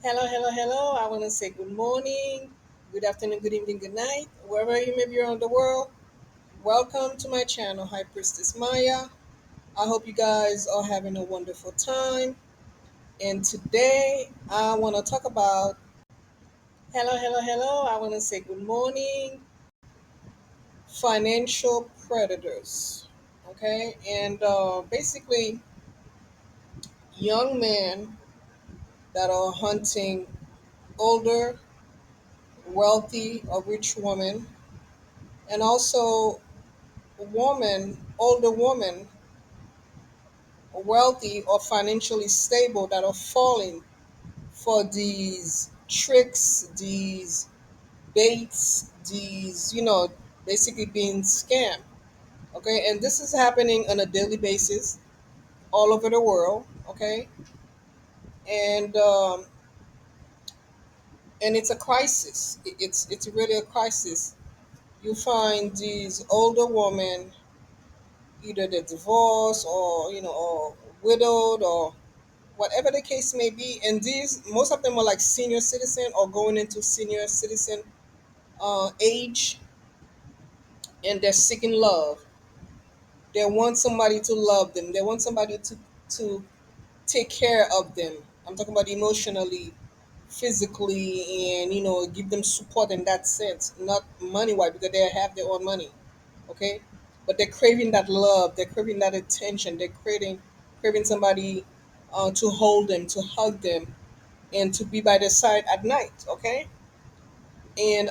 Hello, hello, hello. I want to say good morning, good afternoon, good evening, good night, wherever you may be around the world. Welcome to my channel, High Priestess Maya. I hope you guys are having a wonderful time. And today I want to talk about hello, hello, hello. I want to say good morning, financial predators. Okay, and basically, young men that are hunting older, wealthy, or rich women, and also older women, wealthy or financially stable that are falling for these tricks, these baits, basically being scammed. Okay, and this is happening on a daily basis all over the world. Okay, and and it's a crisis. It's really a crisis. You find these older women, either they're divorced or or widowed or whatever the case may be, and these most of them are like senior citizen or going into senior citizen age, and they're seeking love. They want somebody to love them. They want somebody to take care of them. I'm talking about emotionally, physically, and give them support in that sense, not money wise because they have their own money. Okay, but they're craving that love. They're craving that attention. They're craving somebody to hold them, to hug them, and to be by their side at night. Okay, and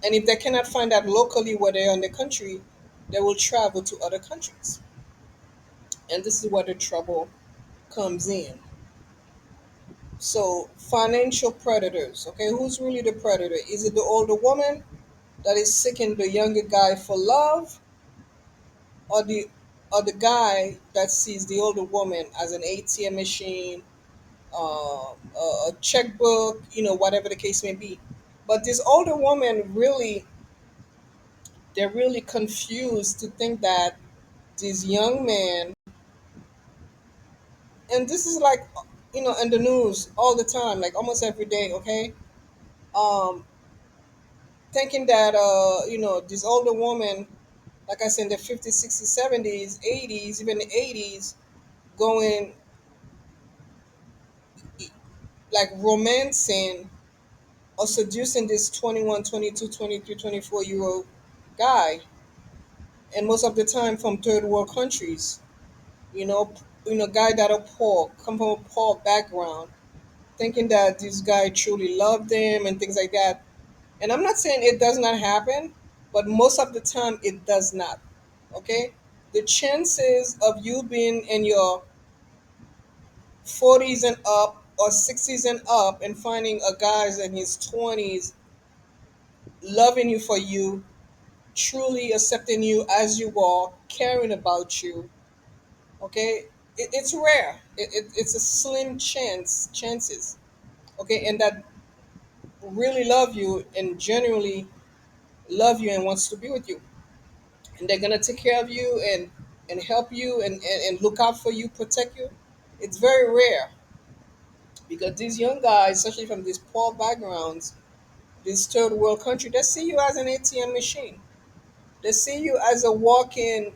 if they cannot find that locally where they are in the country, they will travel to other countries, and this is where the trouble comes in. So financial predators. Okay, who's really the predator? Is it the older woman that is seeking the younger guy for love, or the guy that sees the older woman as an ATM machine, a checkbook, whatever the case may be. But this older woman really, they're really confused to think that this young man, and this is like, in the news all the time, like almost every day, okay? Um, Thinking that, this older woman, like I said, in the 50s, 60s, 70s, 80s, even the 80s, going like romancing or seducing this 21, 22, 23, 24 year old guy, and most of the time from third world countries, you know guy that are poor, come from a poor background, thinking that this guy truly loved them and things like that. And I'm not saying it does not happen, but most of the time it does not. Okay, the chances of you being in your 40s and up or 60s and up and finding a guy's in his 20s loving you for you, truly accepting you as you are, caring about you. Okay, it's rare. It's a slim chances. Okay, and that really love you and genuinely love you and wants to be with you, and they're gonna take care of you and help you and look out for you, protect you. It's very rare because these young guys, especially from these poor backgrounds, this third world country, they see you as an ATM machine. They see you as a walking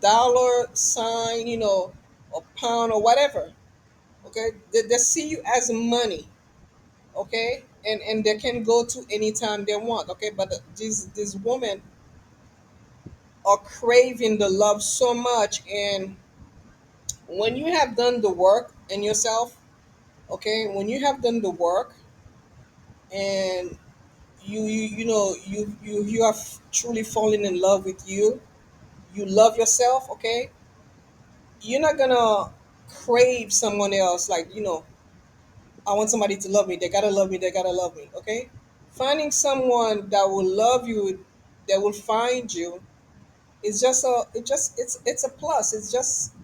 dollar sign, or pound or whatever. Okay, they see you as money. Okay, and they can go to anytime they want. Okay, but these women are craving the love so much, and when you have done the work in yourself, okay, when you have done the work and you have truly fallen in love with you, you love yourself. Okay, you're not gonna crave someone else, like, I want somebody to love me, they gotta love me, they gotta love me. Okay, finding someone that will love you, that will find you, is just it's a plus. It's just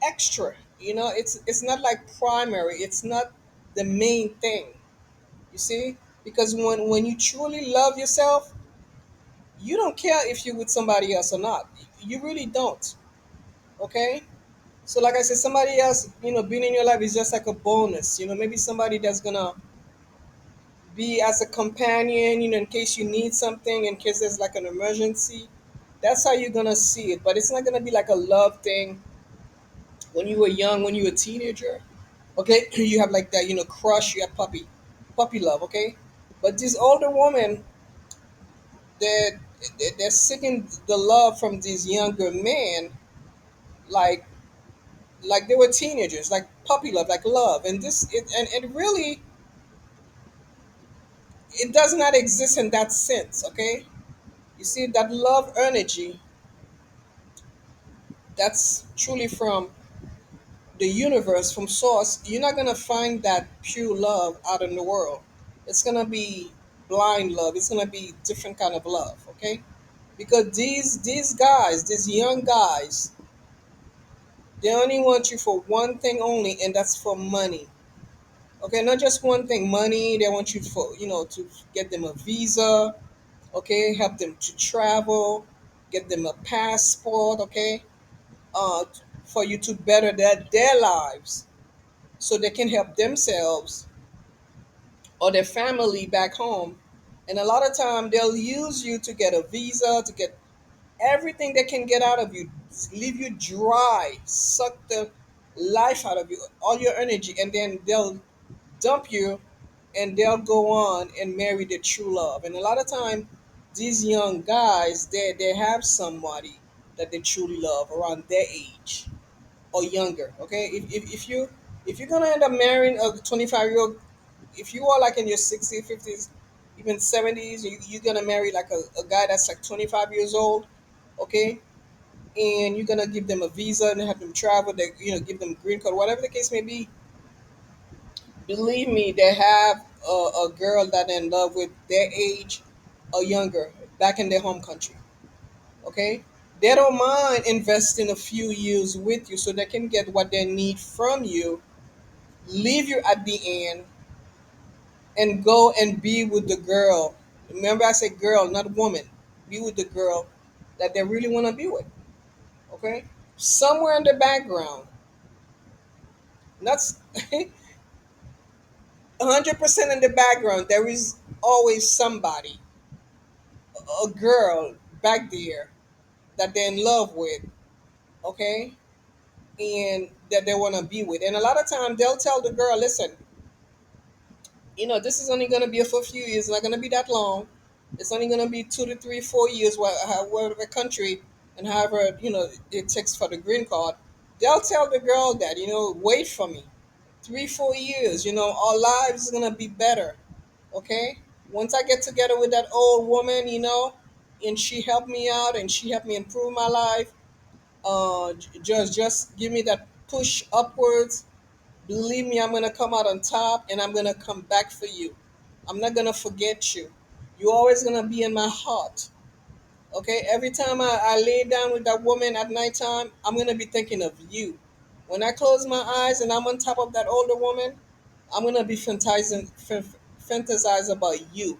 extra. It's not like primary. It's not the main thing. You see, because when you truly love yourself, you don't care if you're with somebody else or not. You really don't. Okay, So like I said, somebody else, being in your life is just like a bonus. Maybe somebody that's gonna be as a companion, in case you need something, in case there's like an emergency. That's how you're gonna see it. But it's not gonna be like a love thing when you were young, when you were a teenager. Okay, you have like that, crush, you have puppy love. Okay, but these older women, they're they're seeking the love from these younger men, like they were teenagers, like puppy love, like love, and and really, it does not exist in that sense. Okay, you see that love energy, that's truly from the universe, from source. You're not gonna find that pure love out in the world. It's gonna be blind love. It's gonna be different kind of love. Okay, because these guys, these young guys, they only want you for one thing only, and that's for money. Okay, not just one thing, money. They want you for, to get them a visa. Okay, help them to travel, get them a passport. Okay, uh, for you to better their lives, so they can help themselves or their family back home. And a lot of time they'll use you to get a visa, to get everything they can get out of you, leave you dry, suck the life out of you, all your energy, and then they'll dump you, and they'll go on and marry their true love. And a lot of time, these young guys, they have somebody that they truly love around their age or younger. Okay, if you're gonna end up marrying a 25-year old, if you are like in your 60s, 50s, even 70s, you're gonna marry like a guy that's like 25 years old. Okay, and you're gonna give them a visa and have them travel. They, give them green card, whatever the case may be. Believe me, they have a girl that in love with their age or younger back in their home country. Okay, they don't mind investing a few years with you so they can get what they need from you, leave you at the end, and go and be with the girl. Remember, I said girl, not woman. Be with the girl that they really want to be with. Okay, somewhere in the background, that's 100% in the background, there is always somebody, a girl back there that they're in love with. Okay, and that they want to be with. And a lot of time they'll tell the girl, listen, this is only going to be for a few years. It's not going to be that long. It's only going to be 2 to 3, 4 years, whatever country and however, it takes for the green card. They'll tell the girl that, wait for me. 3, 4 years, our lives is going to be better. Okay. Once I get together with that old woman, and she helped me out and she helped me improve my life, just give me that push upwards. Believe me, I'm gonna come out on top, and I'm gonna come back for you. I'm not gonna forget you. You're always gonna be in my heart. Okay, every time I lay down with that woman at nighttime, I'm gonna be thinking of you. When I close my eyes and I'm on top of that older woman, I'm gonna be fantasize about you.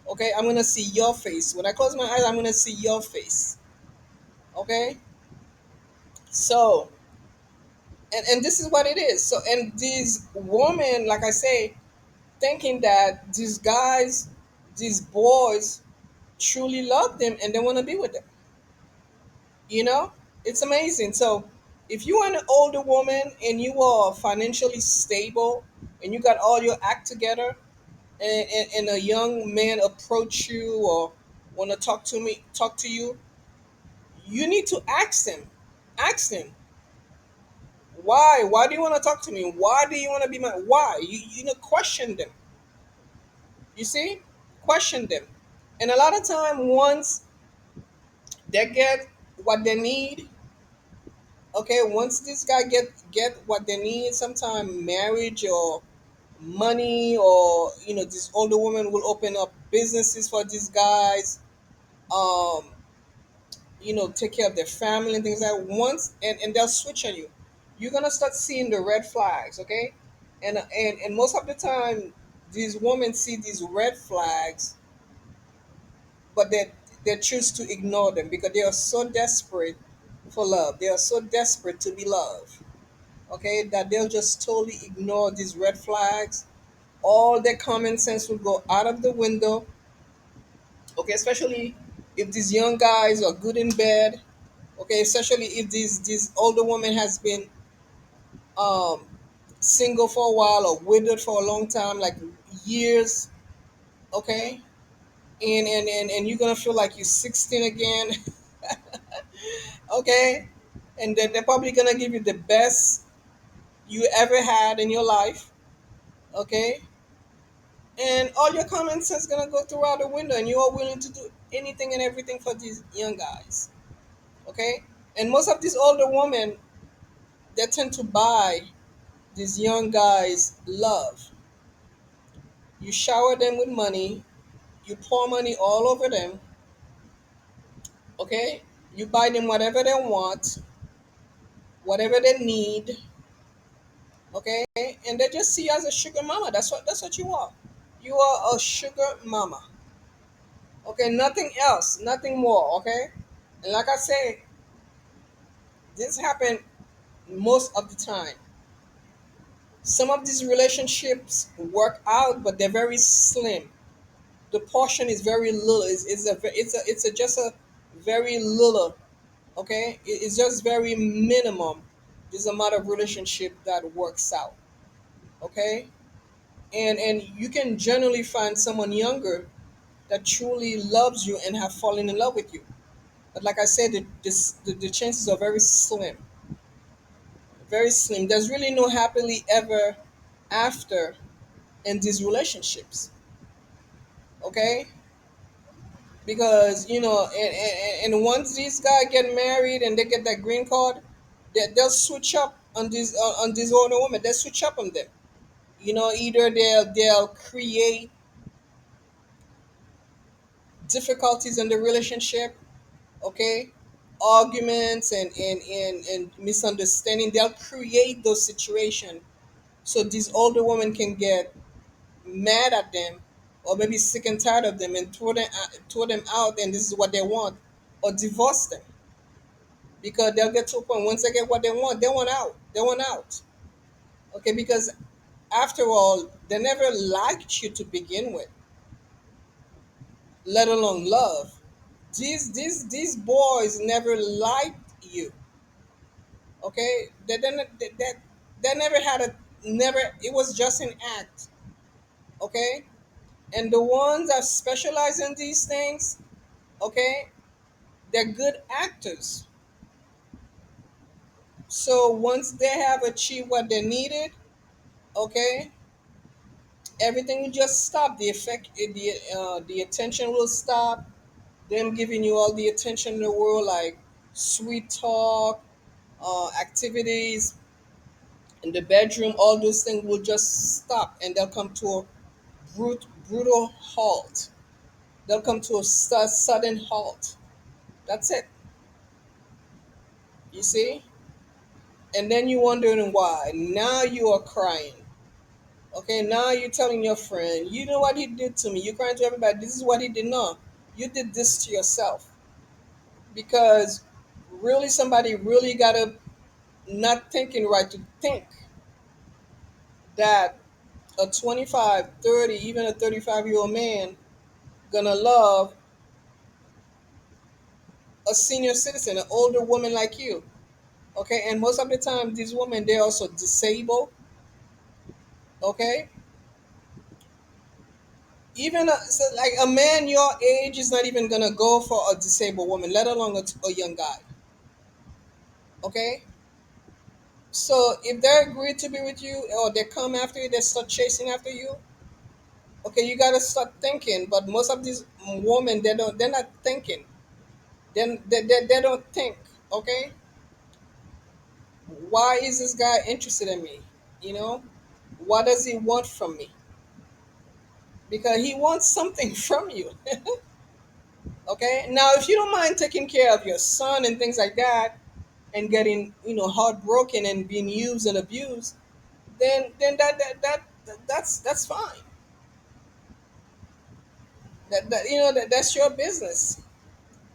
Okay, I'm gonna see your face. When I close my eyes, I'm gonna see your face. Okay, so and this is what it is. So, and these women, like I say, thinking that these guys, these boys, truly love them and they want to be with them. You know, it's amazing. So, if you are an older woman and you are financially stable and you got all your act together, and a young man approach you or want to talk to you, you need to ask them, why do you want to talk to me? Why do you want to be my? Why question them. You see, question them, and a lot of time once they get what they need, okay, once this guy get what they need, sometime marriage or money, or this older woman will open up businesses for these guys, um take care of their family and things like that. Once, and they'll switch on you, you're gonna start seeing the red flags. Okay, and most of the time these women see these red flags, but they choose to ignore them because they are so desperate for love. They are so desperate to be loved. Okay, that they'll just totally ignore these red flags. All their common sense will go out of the window. Okay, especially if these young guys are good in bed. Okay, especially if this older woman has been um single for a while or widowed for a long time, like years. Okay, and you're gonna feel like you're 16 again. Okay, and they're probably gonna give you the best you ever had in your life. Okay, and all your common sense gonna go throughout the window, and you are willing to do anything and everything for these young guys. Okay, and most of these older women, they tend to buy these young guys love. You shower them with money, you pour money all over them. Okay, you buy them whatever they want, whatever they need. Okay, and they just see you as a sugar mama. That's what you are. You are a sugar mama. Okay, nothing else, nothing more. Okay, and like I say, this happen most of the time. Some of these relationships work out, but they're very slim. The portion is very little. It's just a very little. Okay, it's just very minimum. This amount of relationship that works out. Okay, and you can generally find someone younger that truly loves you and have fallen in love with you. But like I said, the chances are very slim, very slim. There's really no happily ever after in these relationships. Okay, because and once these guys get married and they get that green card, they'll switch up on these older women. They'll switch up on them. Either they'll create difficulties in the relationship. Okay, arguments and misunderstanding. They'll create those situations so these older women can get mad at them, or maybe sick and tired of them, and throw them out, and this is what they want, or divorce them, because they'll get to a point once they get what they want out. They want out. Okay, because after all, they never liked you to begin with, let alone love. These boys never liked you. Okay, they never had a never. It was just an act. Okay, and the ones that specialize in these things, okay, they're good actors. So once they have achieved what they needed, okay, everything will just stop. The attention will stop. Them giving you all the attention in the world, like sweet talk, activities in the bedroom, all those things will just stop, and they'll come to a brutal halt. They'll come to a sudden halt. That's it. You see? And then you're wondering why. Now you are crying. Okay, now you're telling your friend, you know what he did to me. You're crying to everybody, this is what he did. No, you did this to yourself. Because really, somebody really got to not thinking right to think that a 25, 30, even a 35-year-old man gonna love a senior citizen, an older woman like you. Okay, and most of the time, these women, they're also disabled. Okay, even like a man your age is not even gonna go for a disabled woman, let alone a young guy. Okay, so if they agree to be with you, or they come after you, they start chasing after you. Okay, you gotta start thinking. But most of these women, they're not thinking. Then they don't think. Okay, why is this guy interested in me? You know, what does he want from me? Because he wants something from you. Okay, now if you don't mind taking care of your son and things like that, and getting heartbroken and being used and abused, then that's fine. That's your business.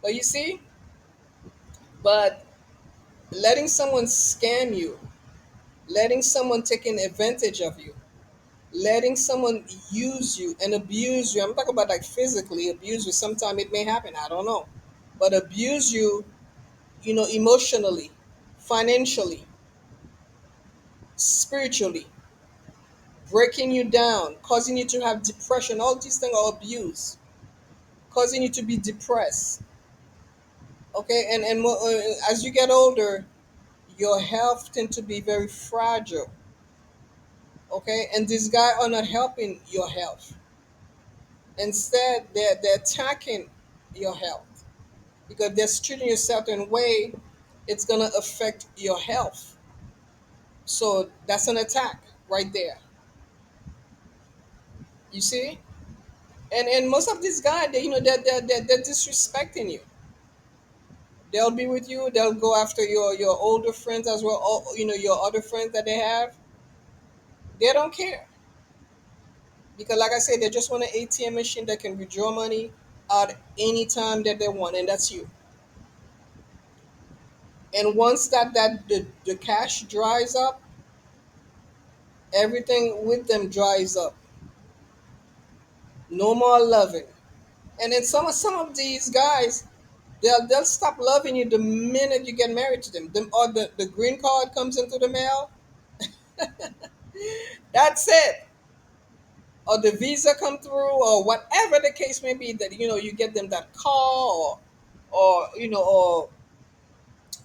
But you see, but letting someone scam you, letting someone taking advantage of you, letting someone use you and abuse you. I'm talking about like physically abuse you. Sometimes it may happen, I don't know. But abuse you, emotionally, financially, spiritually, breaking you down, causing you to have depression. All these things are abuse, causing you to be depressed. Okay, and as you get older, your health tend to be very fragile. Okay, and this guy are not helping your health. Instead, they're attacking your health because they're treating you a certain way. It's gonna affect your health. So that's an attack right there. You see, and most of these guys, they're disrespecting you. They'll be with you. They'll go after your older friends as well. Your other friends that they have. They don't care because, like I said, they just want an ATM machine that can withdraw money out any time that they want, and that's you. And once the cash dries up, everything with them dries up. No more loving. And then some of these guys, they'll stop loving you the minute you get married to them. Or the green card comes into the mail. That's it. Or the visa come through, or whatever the case may be. That you get them that car, or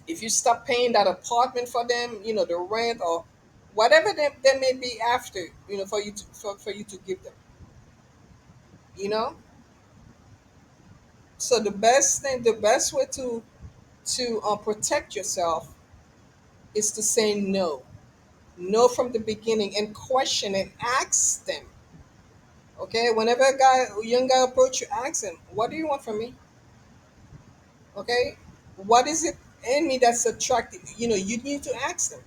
if you stop paying that apartment for them, the rent or whatever they may be after, for you to give them. You know. So the best way to protect yourself is to say no. No from the beginning and question and ask them. Okay, whenever a young guy approach you, ask him, "What do you want from me?" Okay, what is it in me that's attractive? You need to ask them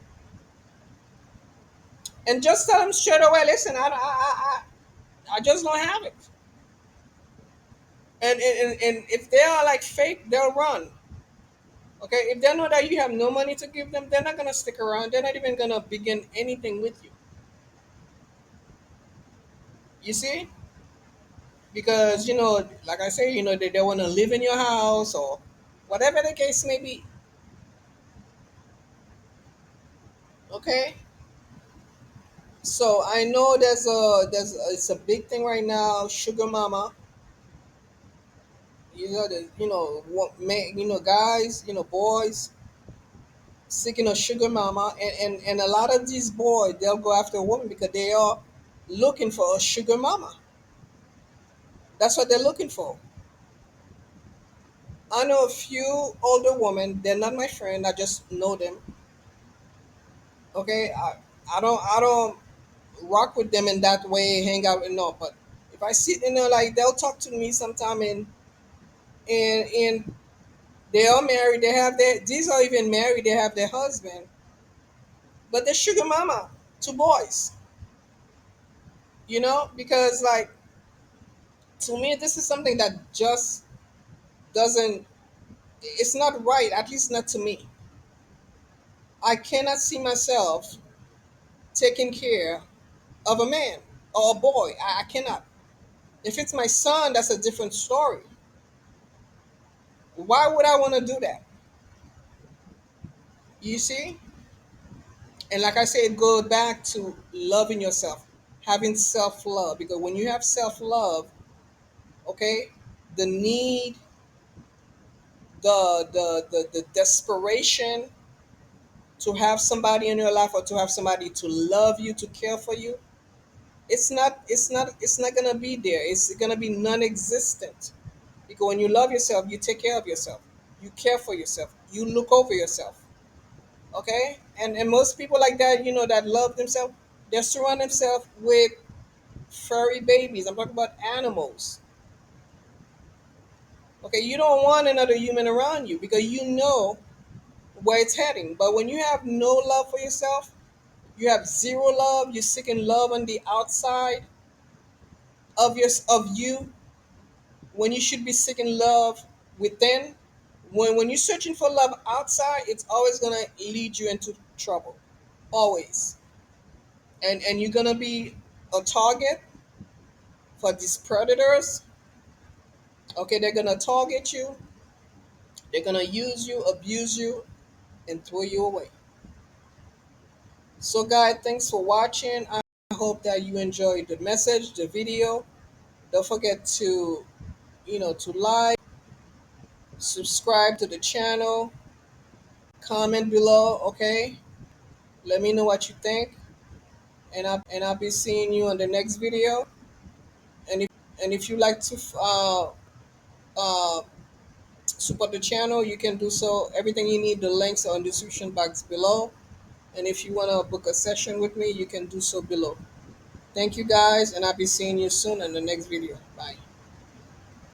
and just tell them straight away. Listen, I just don't have it. And if they are like fake, they'll run. Okay, if they know that you have no money to give them, they're not gonna stick around. They're not even gonna begin anything with you. You see, because like I say, they want to live in your house or whatever the case may be. Okay, so I know it's a big thing right now, sugar mama. Guys, boys seeking a sugar mama, and a lot of these boys, they'll go after a woman because they are looking for a sugar mama. That's what they're looking for. I know a few older women. They're not my friend. I just know them. Okay, I don't rock with them in that way, hang out and no. But if I see, like they'll talk to me sometime, and they are married. They have these are even married. They have their husband, but they're sugar mama to boys. Because like to me, this is something that just doesn't. It's not right. At least not to me. I cannot see myself taking care of a man or a boy. I cannot. If it's my son, that's a different story. Why would I want to do that? You see? And like I said, it goes back to loving yourself, having self love. Because when you have self love, okay, the need, the desperation to have somebody in your life or to have somebody to love you, to care for you, it's not gonna be there. It's gonna be non-existent. Because when you love yourself, you take care of yourself. You care for yourself. You look over yourself. Okay, and most people like that, that love themselves, they surround themselves with furry babies. I'm talking about animals. Okay, you don't want another human around you because you know where it's heading. But when you have no love for yourself, you have zero love, you're seeking love on the outside of you, when you should be seeking love within. When you're searching for love outside, it's always gonna lead you into trouble. always. And you're gonna be a target for these predators. Okay, they're gonna target you, they're gonna use you, abuse you, and throw you away. So guys, thanks for watching. I hope that you enjoyed the message, the video. Don't forget to, to like, subscribe to the channel, comment below, okay? Let me know what you think, and I'll be seeing you on the next video. And if you like to uh, support the channel, you can do so. Everything you need, the links are in the description box below. And if you want to book a session with me, you can do so below. Thank you guys, and I'll be seeing you soon in the next video. Bye.